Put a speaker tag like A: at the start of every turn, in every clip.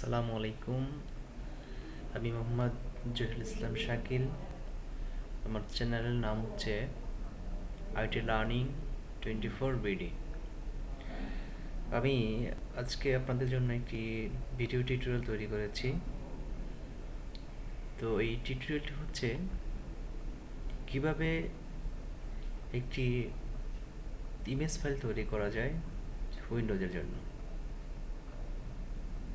A: আসসালামু আলাইকুম। আমি মোহাম্মদ জহিরুল ইসলাম শাকিল। আমার চ্যানেলের নাম হচ্ছে আইটি লার্নিং 24 বিডি। আমি আজকে আপনাদের জন্য একটি ভিডিও টিউটোরিয়াল তৈরি করেছি। তো এই টিউটোরিয়ালটি হচ্ছে কিভাবে একটি ইমেজ ফাইল তৈরি করা যায় উইন্ডোজের জন্য।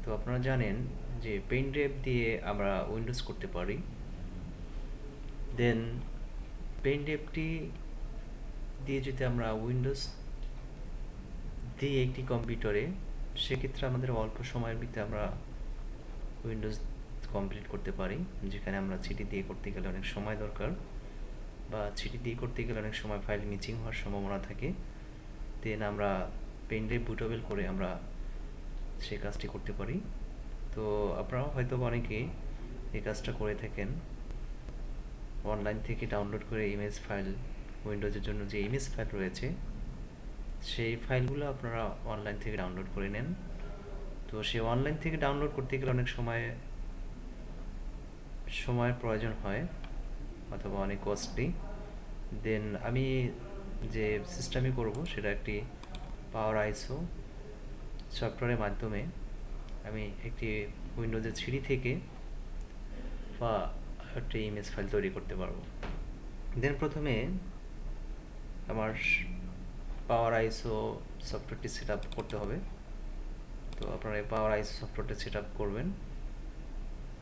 A: তো আপনারা জানেন যে পেন ড্রাইভ দিয়ে আমরা উইন্ডোজ করতে পারি। দেন পেন ড্রাইভটি দিয়ে যদি আমরা উইন্ডোজ দিই একটি কম্পিউটারে, সেক্ষেত্রে আমাদের অল্প সময়ের ভিতরে আমরা উইন্ডোজ কমপ্লিট করতে পারি। যেখানে আমরা সিডি দিয়ে করতে গেলে অনেক সময় দরকার, বা সিডি দিয়ে করতে গেলে অনেক সময় ফাইল মিসিং হওয়ার সম্ভাবনা থাকে। দেন আমরা পেন ড্রাইভ বুটেবল করে আমরা সেই কাজটি করতে পারি। তো আপনারা হয়তো অনেকেই এই কাজটা করে থাকেন, অনলাইন থেকে ডাউনলোড করে ইমেজ ফাইল, উইন্ডোজের জন্য যে ইমেজ ফাইল রয়েছে সেই ফাইলগুলো আপনারা অনলাইন থেকে ডাউনলোড করে নেন। তো সে অনলাইন থেকে ডাউনলোড করতে গেলে অনেক সময়ের প্রয়োজন হয়, অথবা অনেক কস্টলি। দেন আমি যে সিস্টেমে করব সেটা একটি পাওয়ার আইসো সফটওয়্যারের মাধ্যমে আমি একটি উইন্ডোজের সিডি থেকে বা একটি ইমেজ ফাইল তৈরি করতে পারবো। দেন প্রথমে আমার পাওয়ার আইসো সফটওয়্যারটি সেট আপ করতে হবে। তো আপনারা এই পাওয়ার আইসো সফটওয়্যারটি সেট আপ করবেন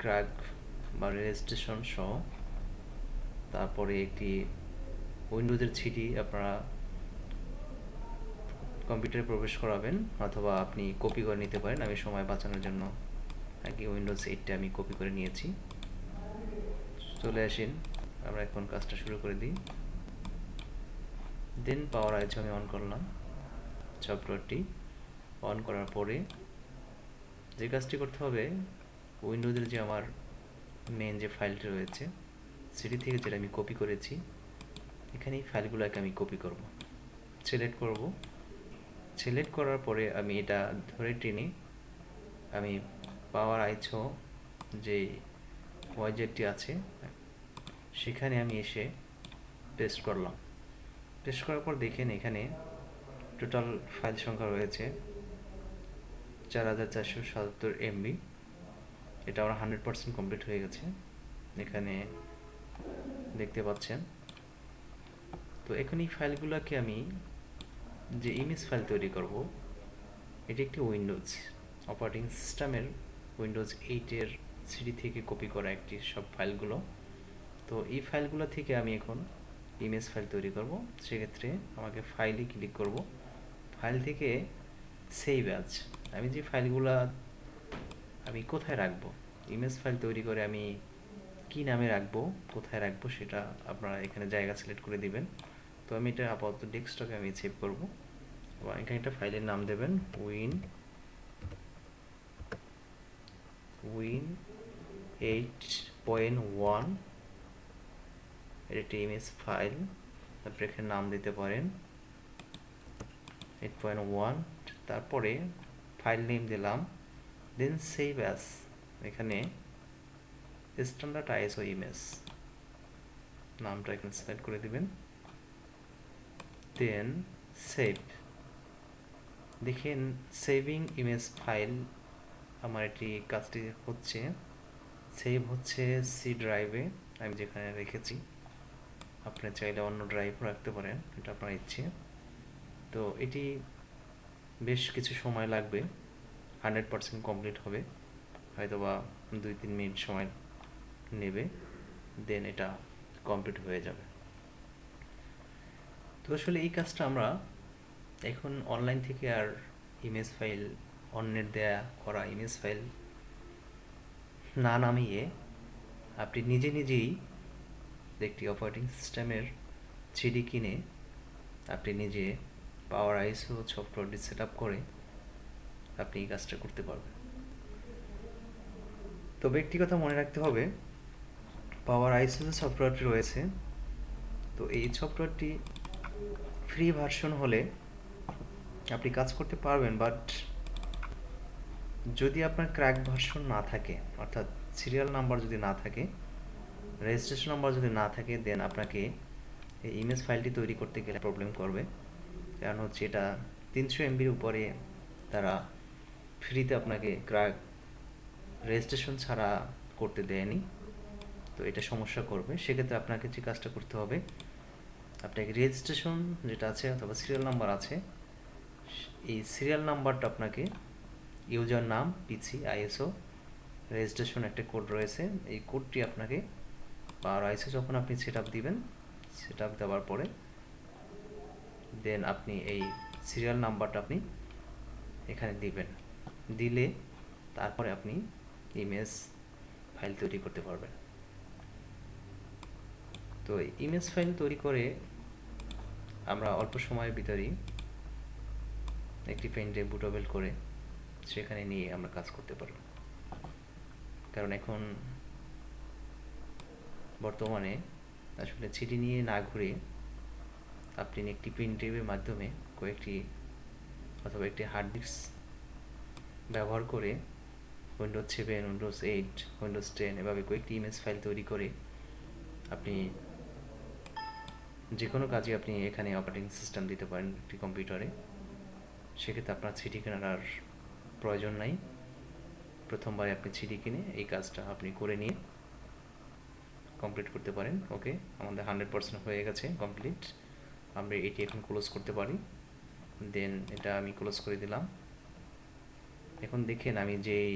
A: ক্র্যাক বা রেজিস্ট্রেশন সহ। তারপরে একটি উইন্ডোজের সিডি আপনারা কম্পিউটারে প্রবেশ করাবেন, অথবা আপনি কপি করে নিতে পারেন। আমি সময় বাঁচানোর জন্য আগে উইন্ডোজ 8টা আমি কপি করে নিয়েছি। চলে আসেন, আমরা এখন কাজটা শুরু করে দিই। দেন পাওয়ার আইসো আমি অন করলাম। সফটওয়্যারটি অন করার পরে যে কাজটি করতে হবে, উইন্ডোজের যে আমার মেন যে ফাইলটি রয়েছে সিডি থেকে যেটা আমি কপি করেছি, এখানে এই ফাইলগুলোকে আমি কপি করব। সিলেক্ট করার পরে আমি এটা ধরে টেনে আমি পাওয়ার আইসো যে ওয়াইজেটটি আছে সেখানে আমি এসে পেস্ট করলাম। পেস্ট করার পর দেখেন এখানে টোটাল ফাইল সংখ্যা রয়েছে 4477 MB। এটা আমার 100% কমপ্লিট হয়ে গেছে, এখানে দেখতে পাচ্ছেন। তো এখন এই ফাইলগুলোকে আমি যে ইমেজ ফাইল তৈরি করব, এটি একটি উইন্ডোজ অপারেটিং সিস্টেমের উইন্ডোজ 8-এর সিডি থেকে কপি করা একটি সব ফাইলগুলো। তো এই ফাইলগুলো থেকে আমি এখন ইমেজ ফাইল তৈরি করব। সেক্ষেত্রে আমাকে ফাইলে ক্লিক করব, ফাইল থেকে সেভ অ্যাজ। আমি যে ফাইলগুলো আমি কোথায় রাখবো, ইমেজ ফাইল তৈরি করে আমি কি নামে রাখবো, কোথায় রাখবো, সেটা আপনারা এখানে জায়গা সিলেক্ট করে দিবেন। তো আমি এটা আপাতত ডেস্কটপে আমি সেভ করব, এবং এখানে একটা ফাইলের নাম দেবেন win8.1। এটা একটি ইমেজ ফাইল, আপনি এখানে নাম দিতে পারেন 8.1। তারপরে ফাইল নেম দিলাম, দেন সেভ অ্যাজ। এখানে স্ট্যান্ডার্ড আইএসও ইমেজ নামটা এখানে সিলেক্ট করে দিবেন, দেন সেভ। দেখেন সেভিং ইমেজ ফাইল আমার এটি কাজটি হচ্ছে, সেভ হচ্ছে সি ড্রাইভে আমি যেখানে রেখেছি। আপনি চাইলে অন্য ড্রাইভও রাখতে পারেন, এটা আপনার ইচ্ছে। তো এটি বেশ কিছু সময় লাগবে, 100% কমপ্লিট হবে, হয়তোবা 2-3 মিনিট সময় নেবে, দেন এটা কমপ্লিট হয়ে যাবে। তো আসলে এই কাজটা আমরা এখন অনলাইন থেকে আর ইমেজ ফাইল, অন্যের দেয়া করা ইমেজ ফাইল না নামিয়ে আপনি নিজেই একটি অপারেটিং সিস্টেমের সিডি কিনে আপনি নিজে পাওয়ার আইসো সফটওয়্যারটি সেট আপ করে আপনি এই কাজটা করতে পারবেন। তবে একটি কথা মনে রাখতে হবে, পাওয়ার আইসো যে সফটওয়্যারটি রয়েছে, তো এই সফটওয়্যারটি ফ্রি ভার্সন হলে আপনি কাজ করতে পারবেন, বাট যদি আপনার ক্র্যাক ভার্সন না থাকে, অর্থাৎ সিরিয়াল নাম্বার যদি না থাকে, রেজিস্ট্রেশন নাম্বার যদি না থাকে, দেন আপনাকে এই ইমেজ ফাইলটি তৈরি করতে গেলে প্রবলেম করবে। কারণ হচ্ছে এটা 300 এমবির উপরে তারা ফ্রিতে আপনাকে ক্র্যাক রেজিস্ট্রেশন ছাড়া করতে দেয়নি। তো এটা সমস্যা করবে। সেক্ষেত্রে আপনাকে যে কাজটা করতে হবে, আপনাকে রেজিস্ট্রেশন যেটা আছে অথবা সিরিয়াল নাম্বার আছে, এই সিরিয়াল নাম্বারটা আপনাকে ইউজার নাম পিসি আইএসও রেজিস্ট্রেশন একটা কোড রয়েছে, এই কোডটি আপনাকে পাওয়ার আইসো যখন আপনি সেট আপ দিবেন, সেট আপ দেওয়ার পরে দেন আপনি এই সিরিয়াল নাম্বারটা আপনি এখানে দিবেন। দিলে তারপরে আপনি ইমেজ ফাইল তৈরি করতে পারবেন। তো ইমেজ ফাইল তৈরি করে আমরা অল্প সময়ের ভিতরেই একটি পেন ড্রাইভ বুটেবল করে সেখানে নিয়ে আমরা কাজ করতে পারব। কারণ এখন বর্তমানে আসলে সিডি নিয়ে না ঘুরে আপনি একটি পেন ড্রাইভের মাধ্যমে কয়েকটি অথবা একটি হার্ড ডিস্ক ব্যবহার করে উইন্ডোজ 7, উইন্ডোজ 8, উইন্ডোজ 10 এভাবে কয়েকটি ইমেজ ফাইল তৈরি করে আপনি যে কোনো কাজে আপনি এখানে অপারেটিং সিস্টেম দিতে পারেন একটি কম্পিউটারে। সেক্ষেত্রে আপনার সিডি কেনার আর প্রয়োজন নাই। প্রথমবারে আপনি সিডি কিনে এই কাজটা আপনি করে নিয়ে কমপ্লিট করতে পারেন। ওকে, আমাদের 100% হয়ে গেছে কমপ্লিট। আমরা এটি এখন ক্লোজ করতে পারি। দেন এটা আমি ক্লোজ করে দিলাম। এখন দেখেন আমি যেই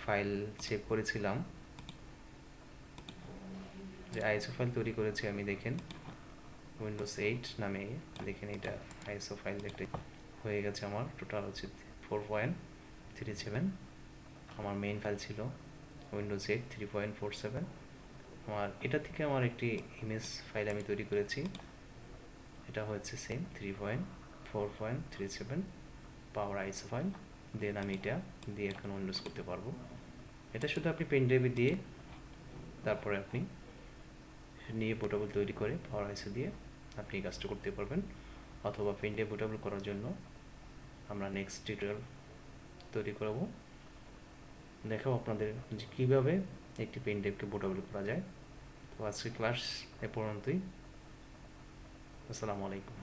A: ফাইল সেভ করেছিলাম, যে আইএসও ফাইল তৈরি করেছি আমি, দেখেন উইন্ডোজ 8 নামে, দেখেন এটা আইএসও ফাইল দেখতে হয়ে গেছে। আমার টোটাল হচ্ছে 4.37। আমার মেইন ফাইল ছিল উইন্ডোজ 8 3.47। আমার এটা থেকে আমার একটি ইমেজ ফাইল আমি তৈরি করেছি, এটা হচ্ছে সেম 3.4.37 পাওয়ার আইএসও ফাইল। দেন আমি এটা দিয়ে এখন উইন্ডোজ করতে পারবো। এটা শুধু আপনি পেন ড্রাইভে দিয়ে তারপরে আপনি নিয়ে বুটেবল তৈরি করে পাওয়ার আইসি দিয়ে আপনি এই কাজটা করতে পারবেন। অথবা পেন ড্রাইভ বুটেবল করার জন্য আমরা নেক্সট টিউটোরিয়াল তৈরি করব, দেখাবো আপনাদের যে কীভাবে একটি পেন ড্রাইভকে বুটেবল করা যায়। তো আজকে ক্লাস এ পর্যন্তই। আসসালামু আলাইকুম।